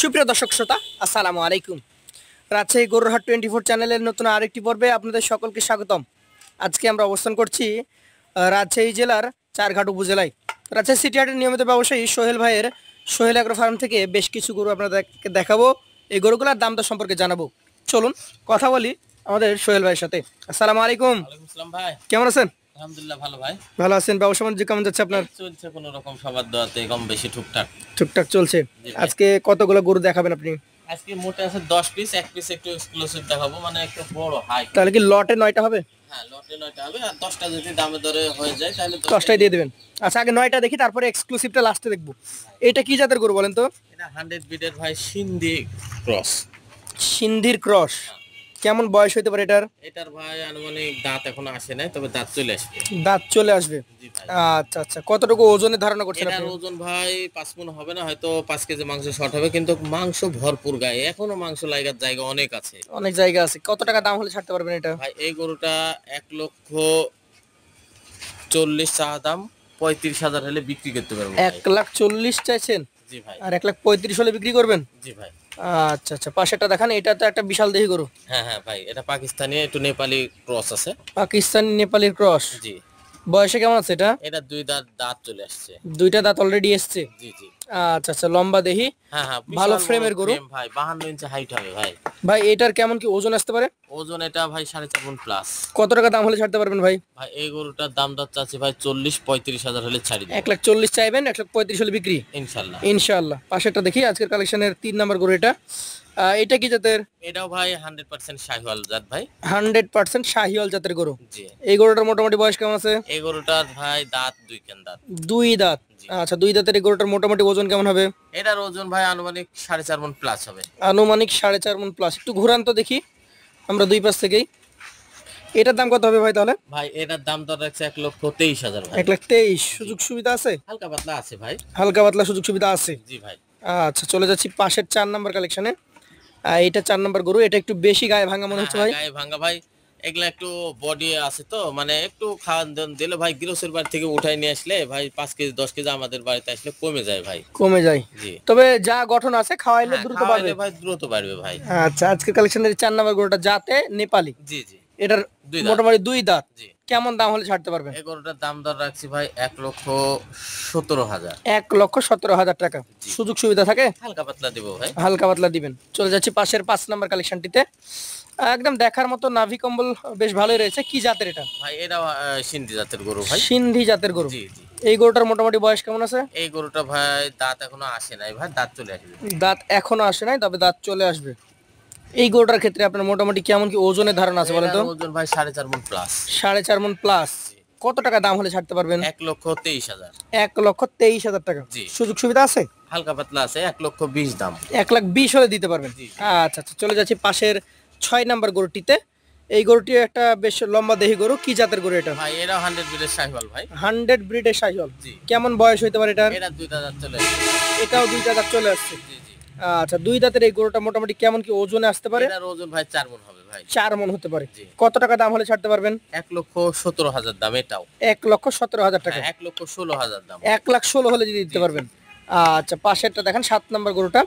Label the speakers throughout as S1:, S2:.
S1: সুপ্রিয় দর্শক শ্রোতা, আসসালামু আলাইকুম। রাজশাহী গরুরহাট 24 চ্যানেলের নতুন আরেকটি পর্বে আপনাদের সকলকে স্বাগতম। আজকে আমরা অবস্থান করছি রাজশাহী জেলার চারঘাট উপজেলায়। রাজশাহী সিটি হাটের নিয়মিত ব্যবসায়ী সোহেল ভাইয়ের সোহেল অ্যাগ্রো ফার্ম থেকে বেশ কিছু গরু আপনাদেরকে দেখাবো, এই গরুগুলোর দাম দর সম্পর্কে জানাবো। চলুন কথা বলি আমাদের সোহেল ভাইয়ের সাথে। আসসালামু আলাইকুম।
S2: ওয়ালাইকুম আসসালাম ভাই।
S1: কেমন আছেন?
S2: আলহামদুলিল্লাহ ভালো ভাই।
S1: ভালো আছেন? ব্যবসা বাণিজ্য কেমন যাচ্ছে আপনার?
S2: চলছে কোনো রকম সবার দোয়াতে কম বেশি টুকটাক।
S1: টুকটাক চলছে।
S2: জি ভাই।
S1: আজকে কতগুলো গরু দেখাবেন আপনি?
S2: আজকে মোটে আছে 10 পিস, এক পিস একটু এক্সক্লুসিভ দেখাবো, মানে একটু বড় হাই।
S1: তাহলে কি লটে 9টা হবে?
S2: হ্যাঁ, লটে 9টা হবে, আর 10টা যদি দামে দরে হয়ে যায় তাহলে
S1: 10টাই দিয়ে দেবেন। আচ্ছা, আগে 9টা দেখি, তারপরে এক্সক্লুসিভটা লাস্টে দেখবো। এটা কি জাতের গরু বলেন তো?
S2: এটা 100 বিডের ভাই, সিন্ধি ক্রস।
S1: সিন্ধির ক্রস। কেমন বয়স হতে পারে এটার?
S2: এটার ভাই আনুমানিক দাঁত এখনো আসে নাই, তবে দাঁত চলে আসবে।
S1: দাঁত চলে আসবে।
S2: জি ভাই।
S1: আচ্ছা আচ্ছা, কতটুকু ওজনের ধারণা করছেন
S2: এটার
S1: আপনি?
S2: ওজন ভাই 5 মণ হবে না, হয়তো 5 কেজি মাংস শর্ট হবে, কিন্তু মাংস ভরপুর গায়ে, এখনো মাংস লাগার জায়গা অনেক আছে।
S1: অনেক জায়গা আছে। কত টাকা দাম হলে ছাড়তে পারবেন এটা?
S2: ভাই এই গরুটা 1,40,000 চা দাম, 35,000 হলে বিক্রি করতে পারবো।
S1: 1,40,000 চাইছেন?
S2: জি ভাই।
S1: আর 1,35,000 হলে বিক্রি করবেন?
S2: জি ভাই।
S1: আচ্ছা আচ্ছা, পাশেরটা দেখান। এটা তো একটা বিশাল দেহি গরু।
S2: হ্যাঁ হ্যাঁ ভাই, এটা পাকিস্তানি একটু নেপালি ক্রস আছে।
S1: পাকিস্তানি নেপালির ক্রস।
S2: জি।
S1: বয়সে কেমন আছে এটা?
S2: এটা দুই দাঁত চলে আসছে।
S1: দুইটা দাঁত অলরেডি এসছে।
S2: জি জি।
S1: আচ্ছা আচ্ছা, লম্বা দেহি।
S2: হ্যাঁ হ্যাঁ,
S1: ভালো
S2: বিশাল
S1: ফ্রেমের
S2: বড়
S1: গরু
S2: frame ভাই, 52 ইঞ্চি হাইট হবে ভাই।
S1: ভাই এটার কেমন কি ওজন আসতে পারে?
S2: ওজন এটা ভাই 4.5 মণ প্লাস।
S1: কত টাকা দাম হলে ছাড়তে পারবেন ভাই?
S2: ভাই এই গরুটার দাম দর চাচ্ছি ভাই 40-35,000 হলে ছাড়ি দেব।
S1: 1,40,000 চাইবেন, 1,35,000 হলে বিক্রি
S2: ইনশাআল্লাহ।
S1: ইনশাআল্লাহ। পাশেরটা দেখি, আজকের কালেকশনের 3 নাম্বার গরু এটা। এটা কি জাতের?
S2: এটাও ভাই 100% শাহিওয়াল জাত ভাই।
S1: 100% শাহিওয়াল জাতের গরু।
S2: জি।
S1: এই গরুটার মোটামুটি বয়স কেমন আছে?
S2: এই গরুটার ভাই দাঁত দুই কেন দাঁত।
S1: দুই দাঁত।
S2: জি।
S1: আচ্ছা, দুই দাঁতের এই গরুটার মোটামুটি ওজন কেমন হবে?
S2: এটার ওজন ভাই আনুমানিক 4.5 মণ প্লাস হবে।
S1: আনুমানিক 4.5 মণ প্লাস। একটু ঘুরান তো দেখি আমরা দুই পাশ থেকেই। এটার দাম কত হবে ভাই তাহলে?
S2: ভাই এটার দাম দর রাখছে 1,23,000 ভাই।
S1: 1,23,000। সুযোগ সুবিধা আছে?
S2: হালকা পাতলা আছে ভাই।
S1: হালকা পাতলা সুযোগ সুবিধা আছে।
S2: জি ভাই।
S1: আচ্ছা, চলে যাচ্ছি পাশের 4 নাম্বার কালেকশনে। এটা 4 নাম্বার গরু। এটা একটু বেশি গায়ে ভাঙা মনে হচ্ছে ভাই।
S2: গায়ে ভাঙা ভাই, এগুলা একটু বডি আছে তো, মানে একটু খাওয়ান দাওয়ান দিলে ভাই, গৃহস্থের বাড়ি থেকে উঠাই নিয়ে আসলে ভাই 5 কেজি 10 কেজি আমাদের বাড়িতে আসলে কমে যায় ভাই।
S1: কমে যায়।
S2: জি।
S1: তবে যা গঠন আছে খাওয়াইলে
S2: হ্যাঁ,
S1: দ্রুত
S2: খাওয়াইলে
S1: বাড়বে।
S2: ভাই দ্রুত বাড়বে ভাই।
S1: আচ্ছা, আজকের কালেকশনের 4 নাম্বার গরুটা জাতে নেপালি।
S2: জি জি।
S1: এটার
S2: দুই দাঁত।
S1: মোটামুটি দুই দাঁত।
S2: জি।
S1: কেমন দাম হলে ছাড়তে পারবেন?
S2: এই গরুটার দাম দর রাখছি ভাই 1,17,000।
S1: 1,17,000 টাকা।
S2: জি।
S1: সুযোগ সুবিধা থাকে?
S2: হালকা পাতলা দিব ভাই।
S1: হালকা পাতলা দিবেন। চলে যাচ্ছি পাশের 5 নাম্বার কালেকশনটিতে। একদম দেখার মতো নাভি কম্বল বেশ ভালোই রয়েছে। কি জাতের এটা?
S2: ভাই এটা সিন্ধি জাতের গরু ভাই।
S1: সিন্ধি জাতের গরু।
S2: জি জি।
S1: এই গরুটার মোটামুটি বয়স কেমন আছে?
S2: এই গরুটা ভাই দাঁত এখনো আসে নাই ভাই, দাঁত চলে আসবে।
S1: দাঁত এখনো আসে নাই, তবে দাঁত চলে আসবে। এই গরুটার ক্ষেত্রে আপনার মোটামুটি কেমন কি ওজনের ধারণা আছে বলেন তো?
S2: এটার ওজন ভাই 4.5 মণ প্লাস।
S1: 4.5 মণ প্লাস। কত টাকা দাম হলে ছাড়তে পারবেন?
S2: 1,23,000।
S1: 1,23,000 টাকা।
S2: জি।
S1: সুযোগ সুবিধা আছে?
S2: হালকা পাতলা আছে, 1,20,000 দাম।
S1: 1,20,000 হলে দিতে পারবেন।
S2: জি।
S1: আচ্ছা আচ্ছা, চলে যাচ্ছি পাশের 6 নাম্বার গরুটিতে। এই গরুটি একটা বেশ লম্বা দেহি গরু। কি জাতের গরু এটা?
S2: ভাই এটাও 100 বিডের শাহিওয়াল ভাই।
S1: 100 ব্রিডের শাহিওয়াল।
S2: জি।
S1: কেমন বয়স হইতে পারে এটার?
S2: এটা দুইটা দাঁত চলে আসবে।
S1: এটাও দুইটা দাঁত চলে আসছে।
S2: জি জি।
S1: আচ্ছা, দুই দাঁতের এই গরুটা মোটামুটি কেমন কি ওজনে আসতে পারে?
S2: এটার ওজন ভাই 4 মণ হবে ভাই।
S1: 4 মণ হতে পারে।
S2: জি।
S1: কত টাকা দাম হলে ছাড়তে পারবেন?
S2: 1,17,000 দাম এটাও।
S1: 1,17,000 টাকা।
S2: 1,16,000 দাম।
S1: 1,16,000 হলে যদি দিতে পারবেন। আচ্ছা, পাশেরটা দেখেন 7 নাম্বার গরুটা।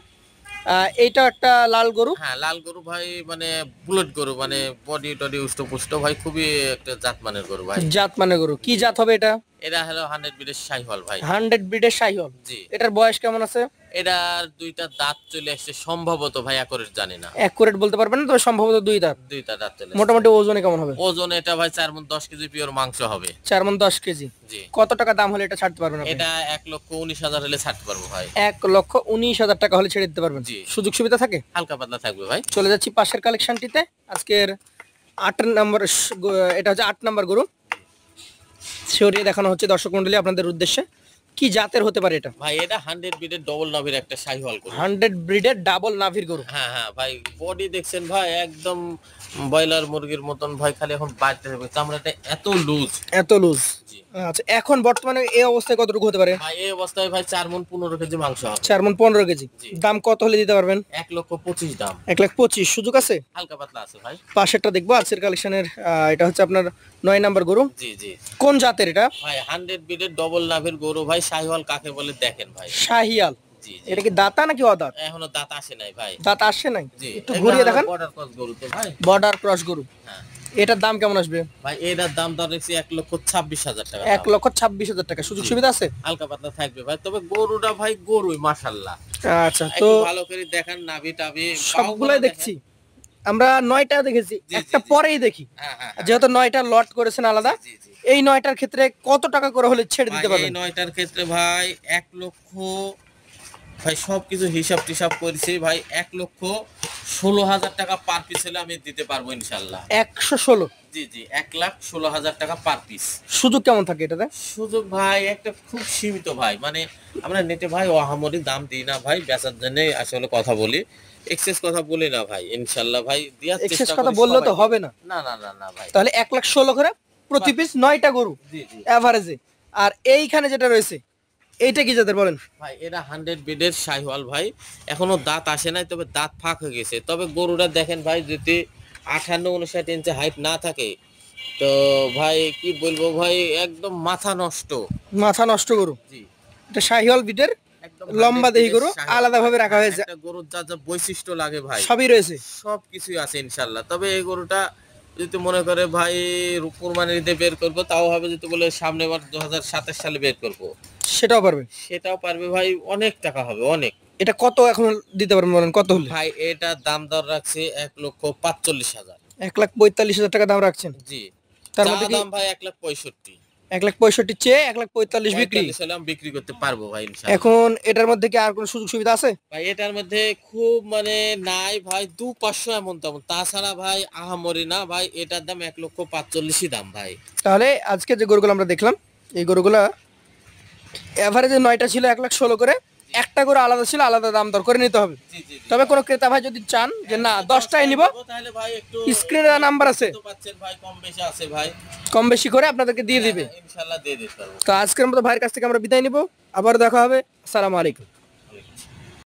S1: এইটা একটা লাল গরু।
S2: হ্যাঁ, লাল গরু ভাই, মানে বুলেট গরু, মানে বডি টডি উষ্টপুষ্ট ভাই, খুবই একটা জাতমানের গরু ভাই।
S1: জাত মানে গরু কি জাত হবে এটা?
S2: এটা হলো 100 বিডের শাহিওয়াল ভাই।
S1: 100 ব্রিডের শাহিওয়াল।
S2: জি।
S1: এটার বয়স কেমন আছে?
S2: এটার দুইটা দাঁত চলে আসছে সম্ভবত ভাই, একরের জানি না।
S1: অ্যাকুরেট বলতে পারবেন না, তবে সম্ভবত দুই দাঁত।
S2: দুইটা দাঁত চলে আসছে।
S1: মোটামুটি ওজনে কেমন হবে?
S2: ওজন এটা ভাই 4 মণ 10 কেজি পিওর মাংস হবে।
S1: 4 মণ 10 কেজি।
S2: জি।
S1: কত টাকা দাম হলে এটা ছাড়তে পারবেন আপনি?
S2: এটা 1,19,000 হলে ছাড়তে পারবো ভাই।
S1: 1,19,000 টাকা হলে ছেড়ে দিতে পারবেন।
S2: জি।
S1: সুযোগ সুবিধা থাকে?
S2: হালকা পাতলা থাকবে ভাই।
S1: চলে যাচ্ছি পাশের কালেকশনটিতে। আজকের 8 নম্বর এটা হচ্ছে 8 নাম্বার গরু। সরিয়ে দেখানো হচ্ছে দর্শক মণ্ডলী আপনাদের উদ্দেশ্যে। কি জাতের হতে পারে এটা?
S2: ভাই এটা 100 বিডের ডবল নাভির একটা শাহিওয়াল গরু।
S1: 100 ব্রিডের ডাবল নাভির গরু।
S2: হ্যাঁ হ্যাঁ ভাই, বডি দেখছেন ভাই, একদম ব্রয়লার মুরগির মতন ভাই, খালি এখন বাড়তে হবে, চামড়াটা এত লুজ।
S1: এত লুজ।
S2: জি।
S1: আচ্ছা, এখন বর্তমানে এই অবস্থায় কতটুকু হতে পারে?
S2: ভাই এই অবস্থায় ভাই 4 মণ 15 কেজি মাংস হবে।
S1: 4 মণ 15 কেজি।
S2: জি।
S1: দাম কত হলে দিতে পারবেন?
S2: 1,25,000 দাম।
S1: 1,25,000 সুযোগ আছে?
S2: হালকা পাতলা আছে ভাই।
S1: পাশেরটা দেখবো আজকের কালেকশনের। এটা হচ্ছে আপনার 9 নাম্বার গরু।
S2: জি জি।
S1: কোন জাতের এটা?
S2: ভাই 100 বিডের ডবল নাভের গরু ভাই, শাহিওয়াল কাকে বলে দেখেন ভাই।
S1: শাহিয়াল।
S2: জি জি।
S1: এটা কি দাতা নাকি অদাঁত?
S2: এখনো দাঁত আসে নাই ভাই।
S1: দাঁত আসে নাই,
S2: জি,
S1: একটু ঘুরিয়ে দেখান।
S2: বর্ডার ক্রস গরু তো ভাই।
S1: বর্ডার ক্রস গরু,
S2: হ্যাঁ
S1: এটার দাম কেমন আসবে?
S2: ভাই, এটার দাম দর রেখেছি 1,26,000 টাকা দাম।
S1: 1,26,000 টাকা, সুযোগ
S2: জি।
S1: সুবিধা আছে?
S2: হালকা পাতলা থাকবে ভাই, তবে গরুটা ভাই গরুই মাশাআল্লাহ।
S1: আচ্ছা, তো
S2: একটু ভালো করে দেখান, নাভি টাভি
S1: সবগুলাই দেখছি আমরা, 9টা দেখেছি,
S2: জি,
S1: একটা
S2: জি, জি।
S1: পরেই দেখি।
S2: হ্যাঁ হ্যাঁ হ্যাঁ।
S1: যেহেতু 9টা লট করেছেন আলাদা,
S2: জি জি।
S1: এই 9টার ক্ষেত্রে কত টাকা করে হলে ছেড়ে
S2: ভাই
S1: দিতে
S2: এই
S1: পারবেন?
S2: 9টার ক্ষেত্রে ভাই 1 লক্ষ, ভাই সবকিছু হিসাব টিসাব করেছি ভাই, 1,16,000 টাকা পার পিস হলে আমি দিতে পারবো ইনশাল্লাহ।
S1: 116?
S2: জি জি, 1,16,000 টাকা পার পিস।
S1: সুযোগ কেমন থাকে এটাতে?
S2: সুযোগ ভাই একটা খুব সীমিত ভাই, মানে আমরা নেটে ভাই অহামরি দাম দিই না ভাই, বেচার জন্য আসলে কথা বলি, এক্সেস কথা বলি না ভাই, ইনশাল্লাহ ভাই দেওয়ার
S1: এক্সেস
S2: চেষ্টা
S1: কথা
S2: করি
S1: বললেও তো
S2: সবাইকে।
S1: হবে না।
S2: না না না না ভাই।
S1: তাহলে 1,16,000 করে প্রতি পিস, 9টা গরু
S2: জি জি
S1: এভারেজে। আর এইখানে যেটা রয়েছে এইটা কি জাতের বলেন?
S2: ভাই, এরা 100 বিডের শাহিওয়াল ভাই, এখনো দাঁত আসে নাই, তবে দাঁত ফাঁক হয়ে গেছে। তবে গরুটা দেখেন ভাই, যদি 58-59 ইঞ্চি হাইট না থাকে তো ভাই কি বলবো ভাই, একদম মাথা নষ্ট।
S1: মাথা নষ্ট গরু।
S2: জি,
S1: এটা শাহিওয়াল বিটের,
S2: একদম
S1: লম্বা
S2: 100
S1: দেহি
S2: বিডের
S1: গরু,
S2: শাহিওয়াল
S1: আলাদাভাবে
S2: ভাই।
S1: রাখা হয়েছে,
S2: একটা গরুর যা যা বৈশিষ্ট্য লাগে ভাই
S1: সবই রয়েছে।
S2: সবকিছুই আছে ইনশাল্লাহ। তবে এই গরুটা যদি মনে করে ভাই কুরবানির ঈদে বের করবো, তাও হবে যদি বলে সামনে বার 2027 সালে বের করবো,
S1: সেটাও পারবে?
S2: সেটাও পারবে ভাই, অনেক টাকা হবে অনেক।
S1: এটা কত এখন দিতে পারবেন বলেন, কত হলে?
S2: ভাই এটা দাম দর রাখছে 1,45,000।
S1: 1,45,000 টাকা দাম রাখছেন?
S2: জি,
S1: তার
S2: চা
S1: মধ্যে কি
S2: দাম ভাই 1,65,000।
S1: 1,65,000 চেয়ে 1,45,000 বিক্রি?
S2: 45 হলে আমি বিক্রি করতে পারবো ভাই ইনশাআল্লাহ।
S1: এখন এটার মধ্যে কি আর কোনো সুযোগ সুবিধা আছে?
S2: ভাই এটার মধ্যে খুব মানে নাই ভাই, 2-500 এমন তেমন, তাছাড়া ভাই আহামরি না ভাই, এটার দাম 1,45,000 দাম ভাই।
S1: তাহলে আজকে যে গরুগুলো আমরা দেখলাম, এই গরুগুলা এভারেজে 9টা ছিল 1,16,000 করে, একটা করে আলাদা ছিল, আলাদা দাম দর করে নিতে হবে।
S2: জি জি জি।
S1: তবে কোনো ক্রেতা ভাই যদি চান যে না 10টাই নিব,
S2: তাহলে ভাই একটু
S1: স্ক্রিনে নাম্বার আছে,
S2: বুঝতে পারছেন ভাই, কম বেশি আছে ভাই,
S1: কম বেশি করে আপনাদেরকে দিয়ে দিবে।
S2: ইনশাআল্লাহ দিয়ে দিতে পারবো।
S1: তো আজকের মতো ভাইয়ের কাছ থেকে আমরা বিদায় নিব, আবার দেখা হবে। আসসালামু আলাইকুম।